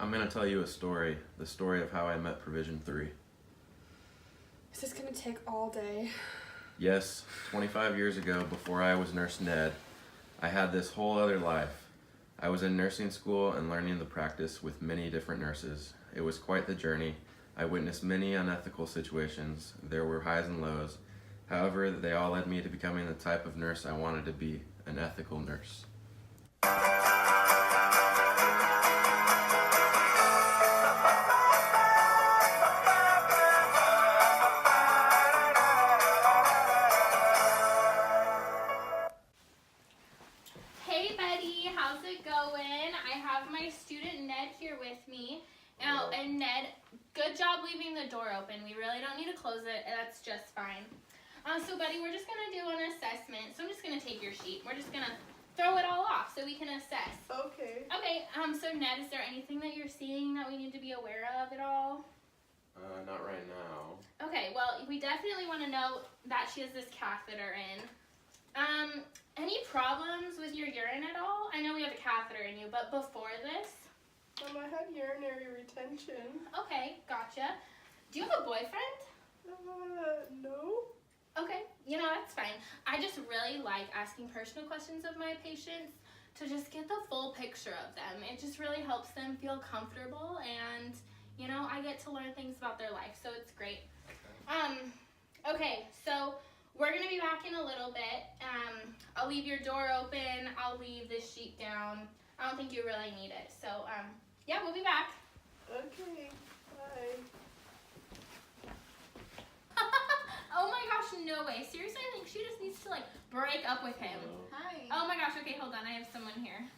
I'm going to tell you a story, the story of how I met Provision 3. Is this gonna take all day? Yes, 25 years ago, before I was Nurse Ned, I had this whole other life. I was in nursing school and learning the practice with many different nurses. It was quite the journey. I witnessed many unethical situations. There were highs and lows. However, they all led me to becoming the type of nurse I wanted to be, an ethical nurse. Hey Betty, how's it going? I have my student Ned here with me. Oh, and Ned, good job leaving the door open. We really don't need to close it. That's just fine. So Betty, we're just gonna do an assessment. So I'm just gonna take your sheet. We're just gonna throw it all off so we can assess. Okay. Okay, so Ned, is there anything that you're seeing that we need to be aware of at all? Not right now. Okay, well, we definitely want to know that she has this catheter in. Any problems with your urine at all? I know we have a catheter in you, but before this? I had urinary retention. Okay, gotcha. Do you have a boyfriend? No. Okay, that's fine. I just really like asking personal questions of my patients to just get the full picture of them. It just really helps them feel comfortable, and I get to learn things about their life, so it's great. Okay, so we're gonna be back in a little bit. I'll leave your door open. I'll leave this sheet down. I don't think you really need it. So, yeah, we'll be back. Okay, bye. Oh my gosh, no way. Seriously, I think she just needs to break up with him. Hi. Oh my gosh, okay, hold on. I have someone here.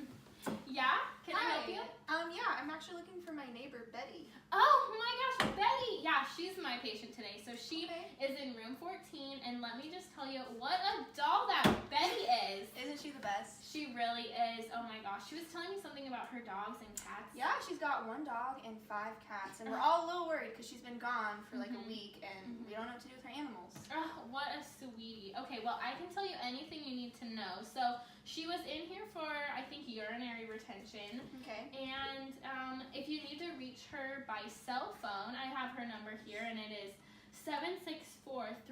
Yeah? Can I help you? Yeah, I'm actually looking for my neighbor, Betty. Oh my gosh, Betty! Yeah, she's my patient today. So she Okay. is in room 14, and let me just tell you what a doll that Betty is. Isn't she the best? She really is. Oh my gosh. She was telling me something about her dogs and cats. Yeah, she's got 1 dog and 5 cats, and we're all a little worried because she's been gone for like a week, and we don't know what to do with her animals. Oh, what a sweetie. Okay, well, I can tell you anything you need to know. So she was in here for, I think, urinary retention. Okay. And if you need to reach her by cell phone, I have her number here, and it is 764-3555.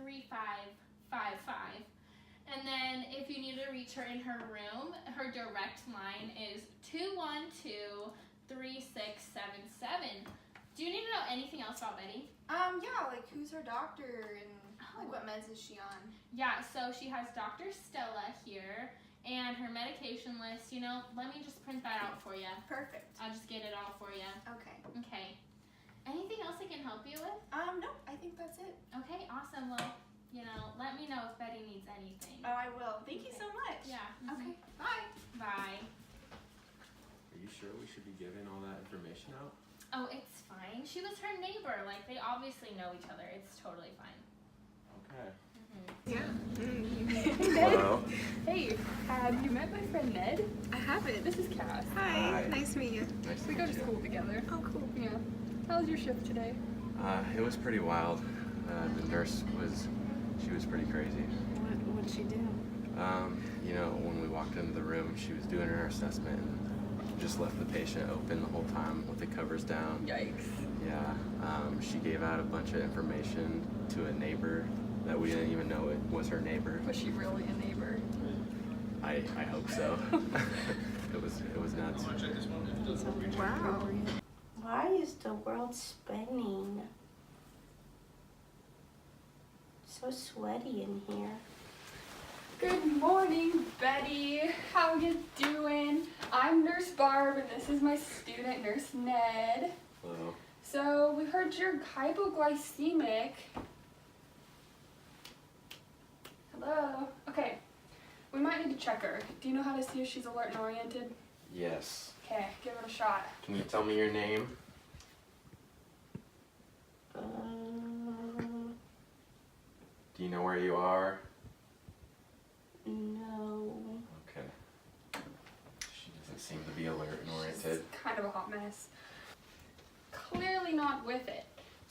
And then if you need to reach her in her room, her direct line is 212-3677. Do you need to know anything else about Betty? Yeah, like who's her doctor and like what meds is she on? Yeah, so she has Dr. Stella here, and her medication list, let me just print that out for you. Perfect. I'll just get it all for you. Okay. Okay. Anything else I can help you with? No, I think that's it. Okay, awesome. Well, let me know if Betty needs anything. Oh, I will. Thank you so much. Yeah. Okay, bye. Bye. Are you sure we should be giving all that information out? Oh, it's fine. She was her neighbor. They obviously know each other. It's totally fine. Okay. Hello. Hey, have you met my friend Ned? I haven't. This is Cass. Hi. Nice to meet you. Nice to We meet go to you. school together. Oh, cool. Yeah. How was your shift today? It was pretty wild. The nurse was pretty crazy. What'd she do? When we walked into the room, she was doing her assessment and just left the patient open the whole time with the covers down. Yikes. Yeah. She gave out a bunch of information to a neighbor that we didn't even know it was her neighbor. Was she really a neighbor? I hope so. It was nuts. Wow. Why is the world spinning? So sweaty in here. Good morning, Betty. How you doing? I'm Nurse Barb, and this is my student, Nurse Ned. Hello. So we heard you're hypoglycemic. Hello. Okay. We might need to check her. Do you know how to see if she's alert and oriented? Yes. Okay, give it a shot. Can you tell me your name? Do you know where you are? No. Okay. She doesn't seem to be alert and oriented. It's kind of a hot mess. Clearly not with it.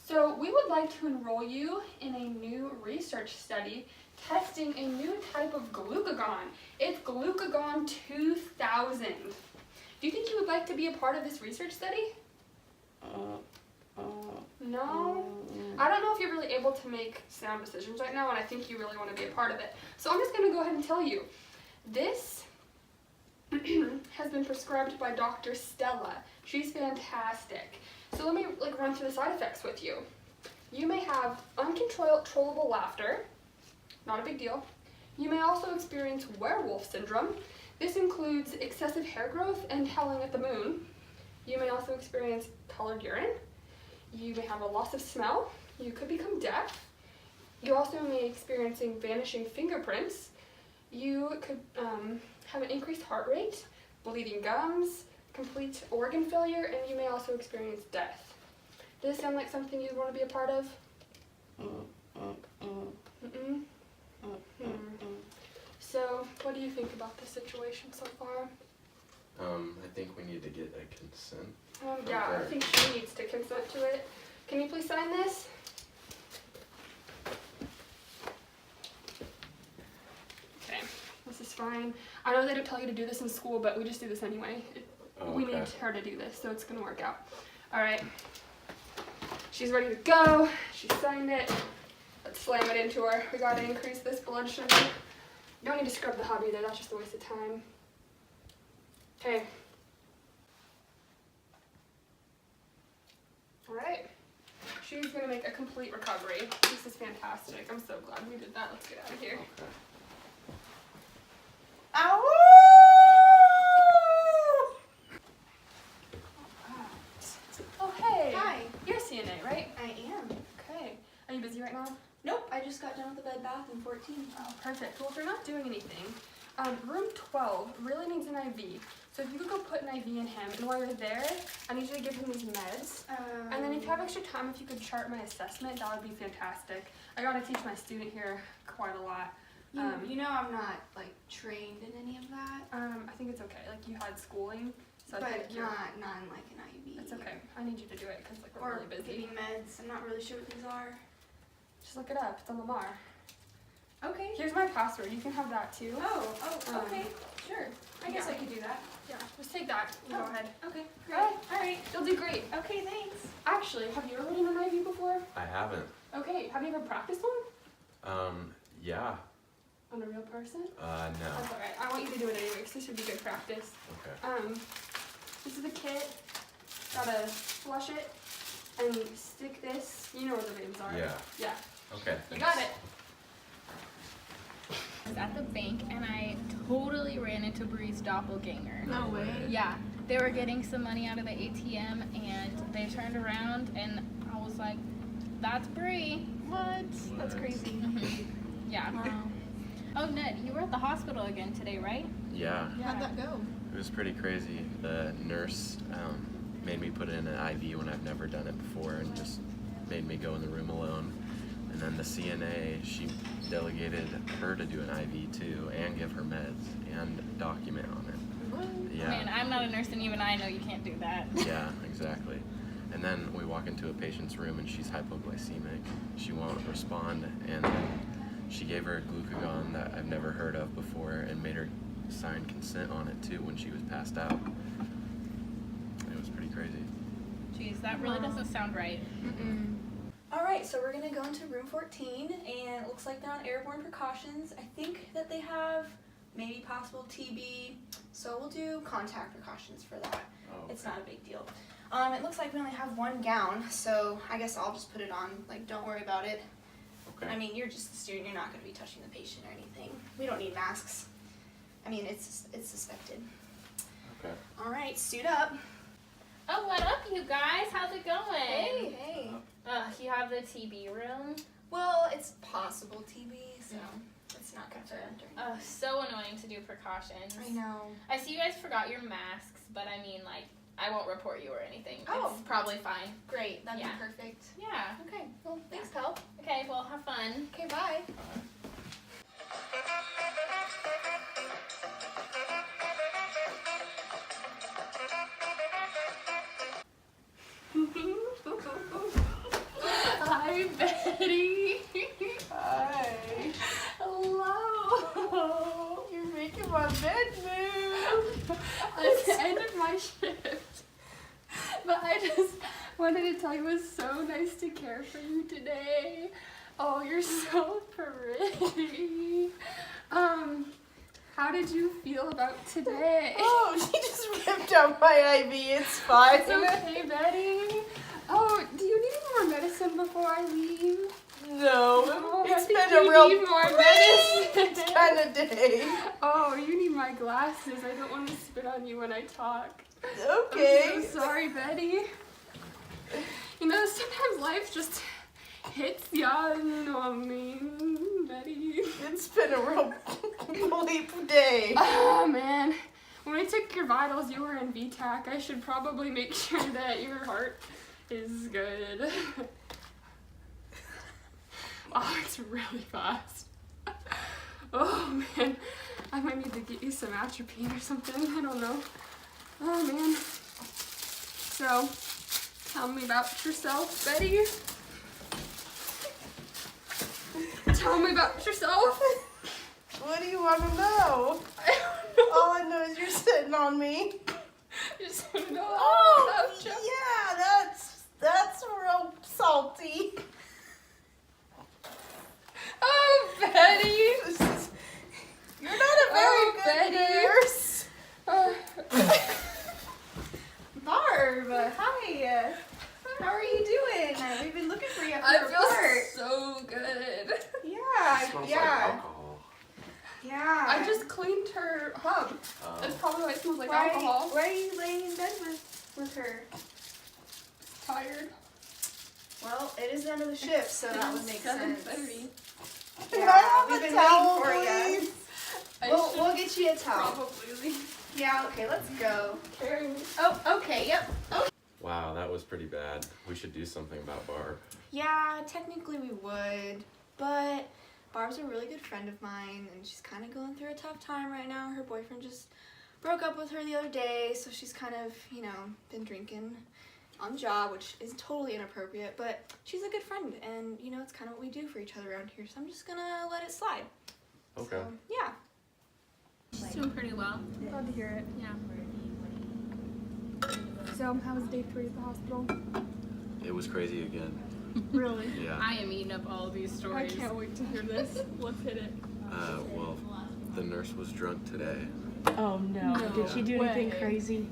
So we would like to enroll you in a new research study testing a new type of glucagon. It's glucagon 2000. Do you think you would like to be a part of this research study? No? I don't know if you're really able to make sound decisions right now, and I think you really want to be a part of it. So I'm just going to go ahead and tell you. This has been prescribed by Dr. Stella. She's fantastic. So let me run through the side effects with you. You may have uncontrollable laughter. Not a big deal. You may also experience werewolf syndrome. This includes excessive hair growth and howling at the moon. You may also experience colored urine. You may have a loss of smell. You could become deaf. You also may be experiencing vanishing fingerprints. You could have an increased heart rate, bleeding gums, complete organ failure, and you may also experience death. Does this sound like something you'd want to be a part of? Mm-mm. So, what do you think about the situation so far? I think we need to get a consent. Yeah, I Okay. think she needs to consent to it. Can you please sign this? Okay, this is fine. I know they don't tell you to do this in school, but we just do this anyway. We need her to do this, so it's gonna work out. All right. She's ready to go. She signed it. Let's slam it into her. We gotta increase this blood sugar. You don't need to scrub the hub either. That's just a waste of time. Okay. All right. She's gonna make a complete recovery. This is fantastic. I'm so glad we did that. Let's get out of here. Okay. Oh, hey. Hi. You're CNA, right? I am. Okay. Are you busy right now? Nope, I just got done with the Bed Bath in 14. Oh, perfect. Well, if you're not doing anything, room 12 really needs an IV. So if you could go put an IV in him, and while you're there, I need you to give him these meds. And then if you have extra time, if you could chart my assessment, that would be fantastic. I gotta teach my student here quite a lot. You know I'm not like trained in any of that, I think it's okay. Like you had schooling, so I but think you're. not in like an IV. It's okay. I need you to do it because like we're Or really busy. giving meds. I'm not really sure what these are. Just look it up. It's on Lamar. Okay. Here's my password. You can have that too. Okay. Sure. I guess I could do that. Yeah. Just take that. And Go ahead. Okay. Great. All right. You'll do great. Okay, thanks. Actually, have you ever done an IV before? I haven't. Okay. Have you ever practiced one? Yeah. On a real person? No. That's alright. I want you to do it anyway because this would be good practice. Okay. This is the kit. Gotta flush it and stick this. You know where the veins are. Yeah. Yeah. Okay. You got it. I was at the bank and I totally ran into Bree's doppelganger. No way. Yeah, they were getting some money out of the ATM and they turned around and I was like, that's Bree. What? That's crazy. Yeah. Wow. Oh, Ned, you were at the hospital again today, right? Yeah. How'd that go? It was pretty crazy. The nurse made me put in an IV when I've never done it before and just made me go in the room alone. And then the CNA, she delegated her to do an IV too and give her meds and document on it. What? Yeah. Man, I'm not a nurse and even I know you can't do that. Yeah, exactly. And then we walk into a patient's room and she's hypoglycemic. She won't respond, and then she gave her a glucagon that I've never heard of before and made her sign consent on it too when she was passed out. It was pretty crazy. Jeez, that really doesn't sound right. Alright, so we're gonna go into room 14, and it looks like they're on airborne precautions. I think that they have maybe possible TB, so we'll do contact precautions for that. Oh, It's not a big deal. It looks like we only have one gown, so I guess I'll just put it on. Like, don't worry about it. okay. I mean, you're just a student, you're not gonna be touching the patient or anything. We don't need masks. I mean, it's suspected. Okay. Alright, suit up. Oh, what up, you guys? How's it going? Hey. You have the TB room? Well, it's possible TB, so it's not confirmed or anything. So annoying to do precautions. I know. I see you guys forgot your masks, but I mean, like, I won't report you or anything. Oh. It's probably fine. Great, that'd Yeah. be perfect. Yeah. Okay, well, thanks, pal. Okay, well, have fun. Okay, bye. Hi, Betty. Hi. Hello. You're making my bed move. It's the end of my shift. But I just wanted to tell you it was so nice to care for you today. Oh, you're so pretty. How did you feel about today? Oh, she just ripped out my IV. It's fine. It's okay, Betty. Oh, do you need any more medicine before I leave? No, Oh, it's I think been a you real need more medicine. kind of day. Oh, you need my glasses. I don't want to spit on you when I talk. Okay. I'm so sorry, Betty. You know, sometimes life just hits ya, you know what I mean, Betty. It's been a real bleep day. Oh, man. When I took your vitals, you were in VTAC. I should probably make sure that your heart is good. Oh, it's really fast. Oh, man. I might need to get you some atropine or something. I don't know. Oh, man. So, tell me about yourself, Betty. Tell me about yourself. What do you want to know? All I know is you're sitting on me. Just want to know Oh, about you. yeah, that's real salty. Oh, Betty. You're not a very Oh, good Betty. nurse. Oh. Barb, hi. How are you doing? We've been looking for you for I a report. feel so good. Yeah, Smells like yeah, alcohol. yeah. I just cleaned her hub. That's probably why it smells like alcohol. Why are you laying in bed with her? Tired. Well, it is the end of the shift, so that would make sense. 7:30. Can I have we've a been towel, waiting for you. please? We'll get you a towel. Probably leave. Yeah, okay, let's go. Carry me. Oh, okay, yep. Wow, that was pretty bad. We should do something about Barb. Yeah, technically we would, but Barb's a really good friend of mine, and she's kind of going through a tough time right now. Her boyfriend just broke up with her the other day, so she's kind of, you know, been drinking on the job, which is totally inappropriate, but she's a good friend, and, you know, it's kind of what we do for each other around here, so I'm just gonna let it slide. Okay. So, yeah. She's doing pretty well. Glad to hear it. Yeah. So, how was day 3 at the hospital? It was crazy again. Really? Yeah. I am eating up all of these I stories. can't wait to hear this. Let's hit it. Well, the nurse was drunk today. Oh no. No Did she do anything way. crazy?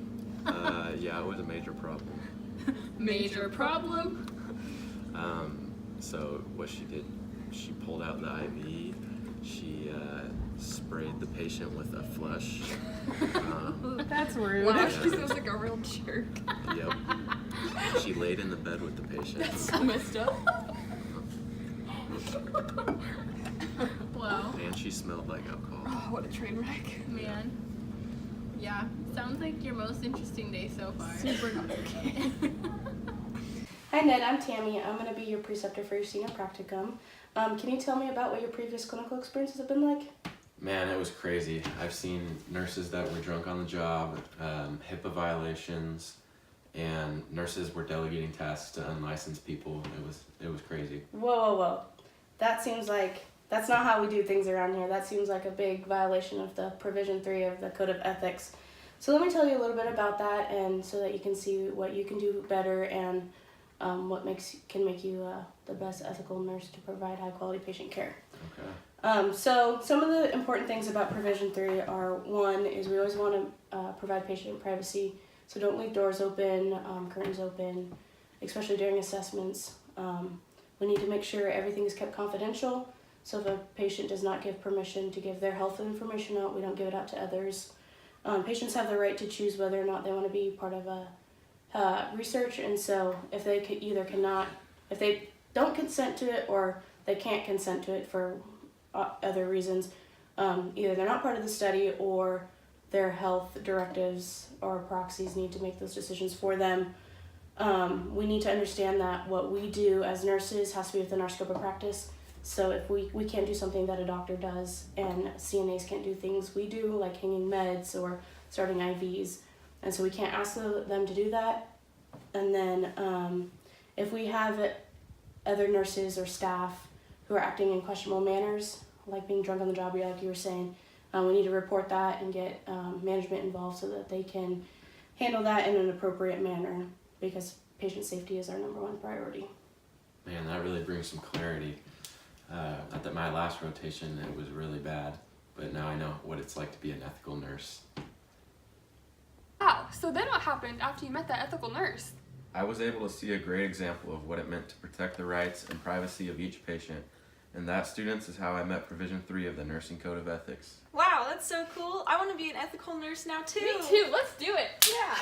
Yeah, it was a major problem. Major problem. So what she did, she pulled out the IV. She sprayed the patient with a flush. That's rude. Wow, Yeah. she sounds like a real jerk. Yep. She laid in the bed with the patient. So messed up. Wow. And she smelled like alcohol. Oh, what a train wreck. Man. Yeah. Sounds like your most interesting day so far. Super not okay. Hi Ned, I'm Tammy. I'm going to be your preceptor for your senior practicum. Can you tell me about what your previous clinical experiences have been like? Man, it was crazy. I've seen nurses that were drunk on the job, HIPAA violations, and nurses were delegating tasks to unlicensed people. It was crazy. Whoa. That seems like, that's not how we do things around here. That seems like a big violation of the Provision 3 of the Code of Ethics. So let me tell you a little bit about that, and so that you can see what you can do better and what can make you the best ethical nurse to provide high quality patient care. Okay. So some of the important things about Provision 3 are, one is we always want to provide patient privacy. So don't leave doors open, curtains open, especially during assessments. We need to make sure everything is kept confidential. So if a patient does not give permission to give their health information out, we don't give it out to others. Patients have the right to choose whether or not they want to be part of a research, and so if they if they don't consent to it or they can't consent to it for other reasons, either they're not part of the study or their health directives or proxies need to make those decisions for them. We need to understand that what we do as nurses has to be within our scope of practice. So if we can't do something that a doctor does, and CNAs can't do things we do, like hanging meds or starting IVs, and so we can't ask them to do that. And then if we have other nurses or staff who are acting in questionable manners, like being drunk on the job, like you were saying, we need to report that and get management involved so that they can handle that in an appropriate manner, because patient safety is our #1 priority. Man, that really brings some clarity. At my last rotation, it was really bad, but now I know what it's like to be an ethical nurse. Wow, so then what happened after you met that ethical nurse? I was able to see a great example of what it meant to protect the rights and privacy of each patient, and that, students, is how I met Provision 3 of the Nursing Code of Ethics. Wow, that's so cool. I want to be an ethical nurse now too. Me too, let's do it. Yeah.